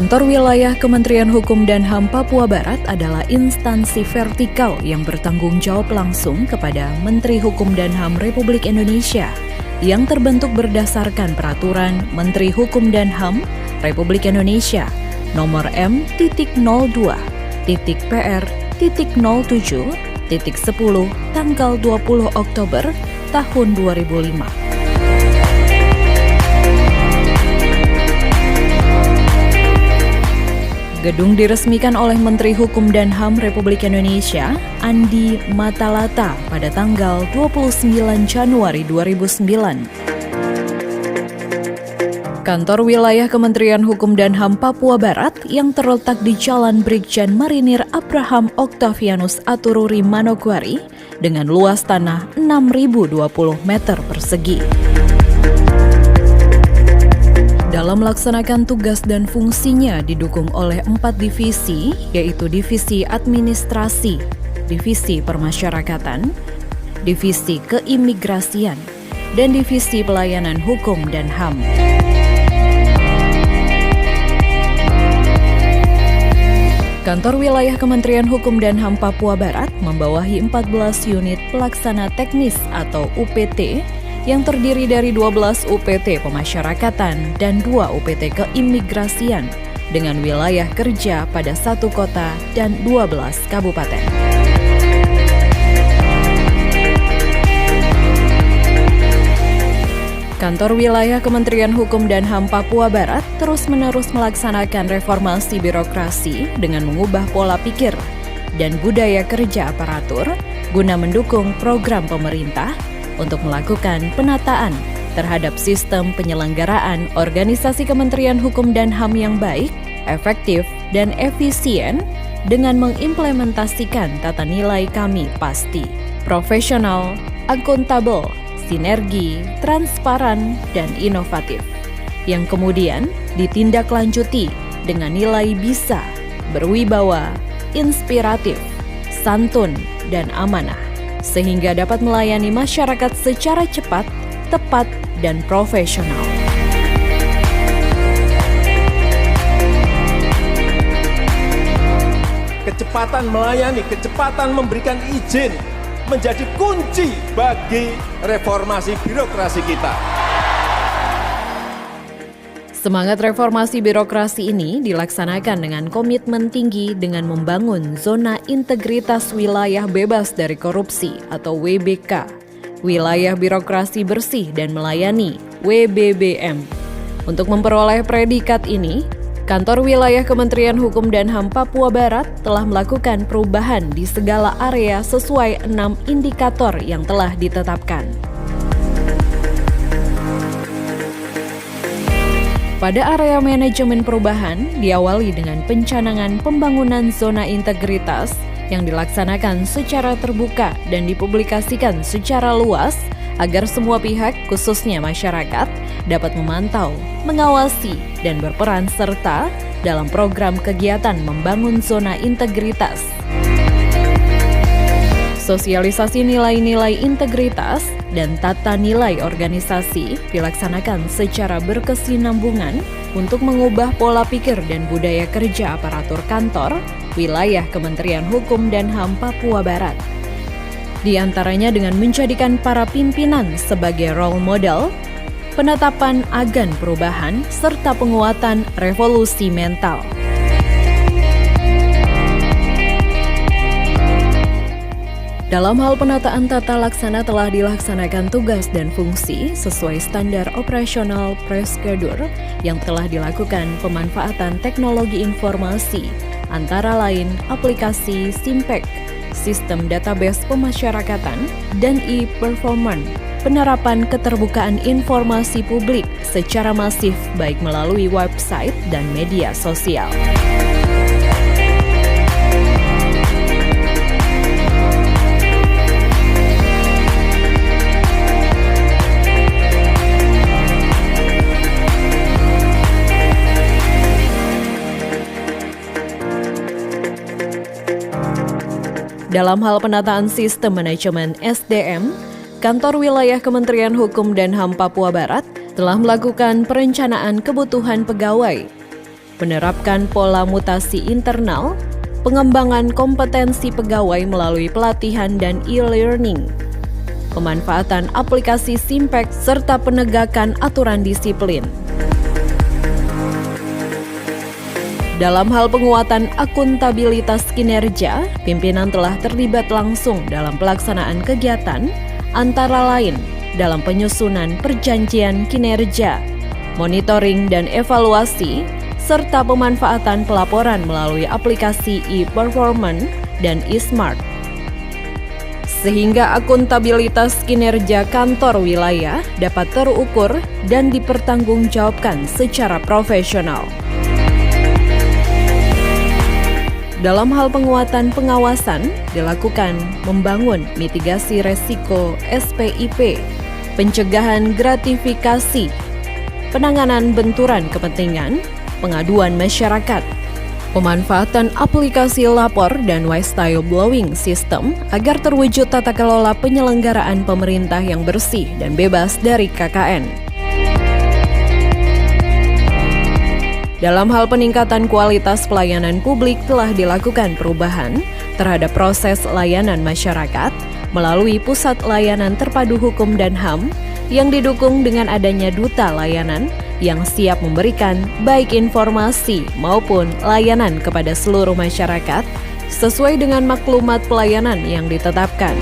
Kantor Wilayah Kementerian Hukum dan HAM Papua Barat adalah instansi vertikal yang bertanggung jawab langsung kepada Menteri Hukum dan HAM Republik Indonesia yang terbentuk berdasarkan Peraturan Menteri Hukum dan HAM Republik Indonesia nomor M.PR.PR.07.10 tanggal 20 Oktober tahun 2005. Gedung diresmikan oleh Menteri Hukum dan HAM Republik Indonesia, Andi Matalata, pada tanggal 29 Januari 2009. Kantor Wilayah Kementerian Hukum dan HAM Papua Barat yang terletak di Jalan Brigjen Marinir Abraham Octavianus Atururi Manokwari dengan luas tanah 6.020 meter persegi. Dalam melaksanakan tugas dan fungsinya didukung oleh 4 divisi, yaitu Divisi Administrasi, Divisi Permasyarakatan, Divisi Keimigrasian, dan Divisi Pelayanan Hukum dan HAM. Kantor Wilayah Kementerian Hukum dan HAM Papua Barat membawahi 14 unit pelaksana teknis atau UPT yang terdiri dari 12 UPT Pemasyarakatan dan 2 UPT Keimigrasian dengan wilayah kerja pada 1 kota dan 12 kabupaten. Kantor Wilayah Kementerian Hukum dan HAM Papua Barat terus-menerus melaksanakan reformasi birokrasi dengan mengubah pola pikir dan budaya kerja aparatur guna mendukung program pemerintah untuk melakukan penataan terhadap sistem penyelenggaraan organisasi Kementerian Hukum dan HAM yang baik, efektif, dan efisien dengan mengimplementasikan tata nilai kami pasti, profesional, akuntabel, sinergi, transparan, dan inovatif, yang kemudian ditindaklanjuti dengan nilai bisa, berwibawa, inspiratif, santun, dan amanah, sehingga dapat melayani masyarakat secara cepat, tepat, dan profesional. Kecepatan melayani, kecepatan memberikan izin menjadi kunci bagi reformasi birokrasi kita. Semangat reformasi birokrasi ini dilaksanakan dengan komitmen tinggi dengan membangun zona integritas wilayah bebas dari korupsi atau WBK, wilayah birokrasi bersih dan melayani WBBM. Untuk memperoleh predikat ini, Kantor Wilayah Kementerian Hukum dan HAM Papua Barat telah melakukan perubahan di segala area sesuai 6 indikator yang telah ditetapkan. Pada area manajemen perubahan, diawali dengan pencanangan pembangunan zona integritas yang dilaksanakan secara terbuka dan dipublikasikan secara luas agar semua pihak, khususnya masyarakat, dapat memantau, mengawasi, dan berperan serta dalam program kegiatan membangun zona integritas. Sosialisasi nilai-nilai integritas dan tata nilai organisasi dilaksanakan secara berkesinambungan untuk mengubah pola pikir dan budaya kerja aparatur kantor Wilayah Kementerian Hukum dan HAM Papua Barat. Di antaranya dengan menjadikan para pimpinan sebagai role model, penetapan agen perubahan, serta penguatan revolusi mental. Dalam hal penataan tata laksana telah dilaksanakan tugas dan fungsi sesuai standar operasional prosedur yang telah dilakukan pemanfaatan teknologi informasi, antara lain aplikasi Simpek, sistem database pemasyarakatan, dan e-performance, penerapan keterbukaan informasi publik secara masif baik melalui website dan media sosial. Dalam hal penataan sistem manajemen SDM, Kantor Wilayah Kementerian Hukum dan HAM Papua Barat telah melakukan perencanaan kebutuhan pegawai menerapkan pola mutasi internal, pengembangan kompetensi pegawai melalui pelatihan dan e-learning, pemanfaatan aplikasi Simpek, serta penegakan aturan disiplin. Dalam hal penguatan akuntabilitas kinerja, pimpinan telah terlibat langsung dalam pelaksanaan kegiatan, antara lain dalam penyusunan perjanjian kinerja, monitoring dan evaluasi, serta pemanfaatan pelaporan melalui aplikasi e-performance dan e-smart. Sehingga akuntabilitas kinerja kantor wilayah dapat terukur dan dipertanggungjawabkan secara profesional. Dalam hal penguatan pengawasan, dilakukan membangun mitigasi resiko SPIP, pencegahan gratifikasi, penanganan benturan kepentingan, pengaduan masyarakat, pemanfaatan aplikasi lapor dan whistleblowing system agar terwujud tata kelola penyelenggaraan pemerintah yang bersih dan bebas dari KKN. Dalam hal peningkatan kualitas pelayanan publik telah dilakukan perubahan terhadap proses layanan masyarakat melalui Pusat Layanan Terpadu Hukum dan HAM yang didukung dengan adanya duta layanan yang siap memberikan baik informasi maupun layanan kepada seluruh masyarakat sesuai dengan maklumat pelayanan yang ditetapkan.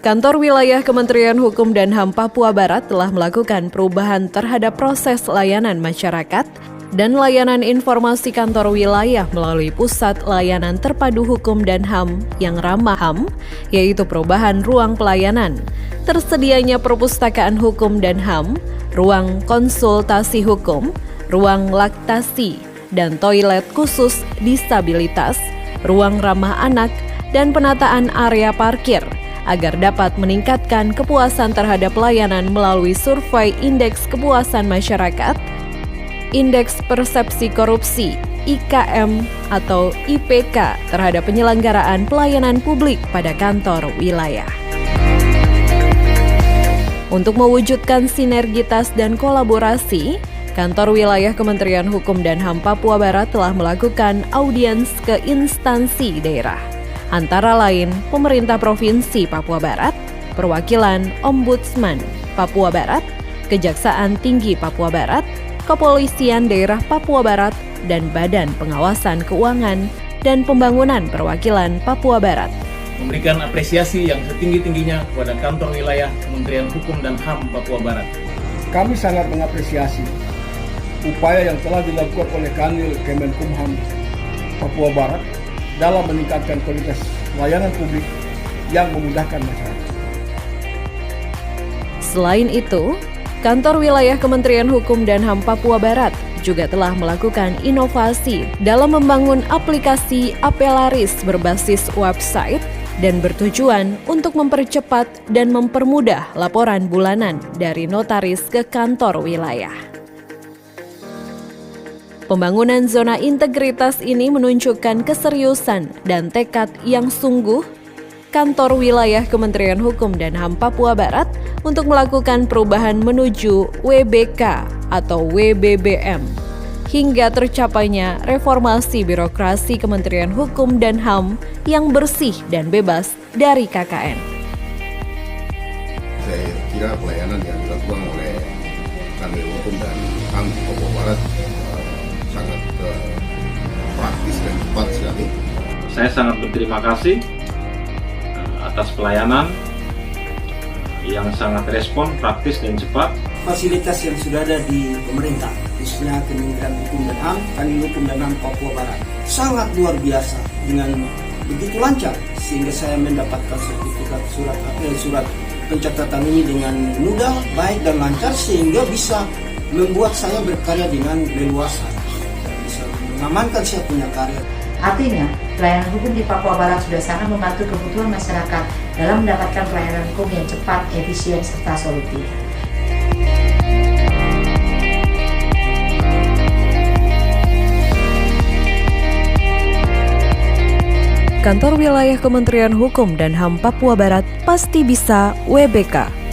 Kantor Wilayah Kementerian Hukum dan HAM Papua Barat telah melakukan perubahan terhadap proses layanan masyarakat dan layanan informasi kantor wilayah melalui Pusat Layanan Terpadu Hukum dan HAM yang ramah HAM, yaitu perubahan ruang pelayanan, tersedianya perpustakaan hukum dan HAM, ruang konsultasi hukum, ruang laktasi, dan toilet khusus disabilitas, ruang ramah anak, dan penataan area parkir, agar dapat meningkatkan kepuasan terhadap pelayanan melalui survei Indeks Kepuasan Masyarakat, Indeks Persepsi Korupsi, IKM atau IPK terhadap penyelenggaraan pelayanan publik pada kantor wilayah. Untuk mewujudkan sinergitas dan kolaborasi, Kantor Wilayah Kementerian Hukum dan HAM Papua Barat telah melakukan audiens ke instansi daerah, antara lain Pemerintah Provinsi Papua Barat, Perwakilan Ombudsman Papua Barat, Kejaksaan Tinggi Papua Barat, Kepolisian Daerah Papua Barat, dan Badan Pengawasan Keuangan dan Pembangunan Perwakilan Papua Barat. Memberikan apresiasi yang setinggi-tingginya kepada Kantor Wilayah Kementerian Hukum dan HAM Papua Barat. Kami sangat mengapresiasi upaya yang telah dilakukan oleh Kanwil Kemenkumham Papua Barat dalam meningkatkan kualitas layanan publik yang memudahkan masyarakat. Selain itu, Kantor Wilayah Kementerian Hukum dan HAM Papua Barat juga telah melakukan inovasi dalam membangun aplikasi Apelaris berbasis website dan bertujuan untuk mempercepat dan mempermudah laporan bulanan dari notaris ke kantor wilayah. Pembangunan zona integritas ini menunjukkan keseriusan dan tekad yang sungguh Kantor Wilayah Kementerian Hukum dan HAM Papua Barat untuk melakukan perubahan menuju WBK atau WBBM hingga tercapainya reformasi birokrasi Kementerian Hukum dan HAM yang bersih dan bebas dari KKN. Saya kira pelayanan yang dilakukan oleh Kanwil Hukum dan HAM Papua Barat sangat praktis dan cepat sekali. Saya sangat berterima kasih atas pelayanan yang sangat respon, praktis dan cepat. Fasilitas yang sudah ada di pemerintah, khususnya Kementerian Hukum dan HAM, Kanwil Hukum dan HAM Papua Barat, sangat luar biasa dengan begitu lancar sehingga saya mendapatkan sertifikat surat pencatatan ini dengan mudah, baik dan lancar sehingga bisa membuat saya berkarya dengan leluasa dan bisa mengamankan saya punya karya. Artinya, pelayanan hukum di Papua Barat sudah sangat membantu kebutuhan masyarakat dalam mendapatkan pelayanan hukum yang cepat, efisien, serta solutif. Kantor Wilayah Kementerian Hukum dan HAM Papua Barat pasti bisa WBK.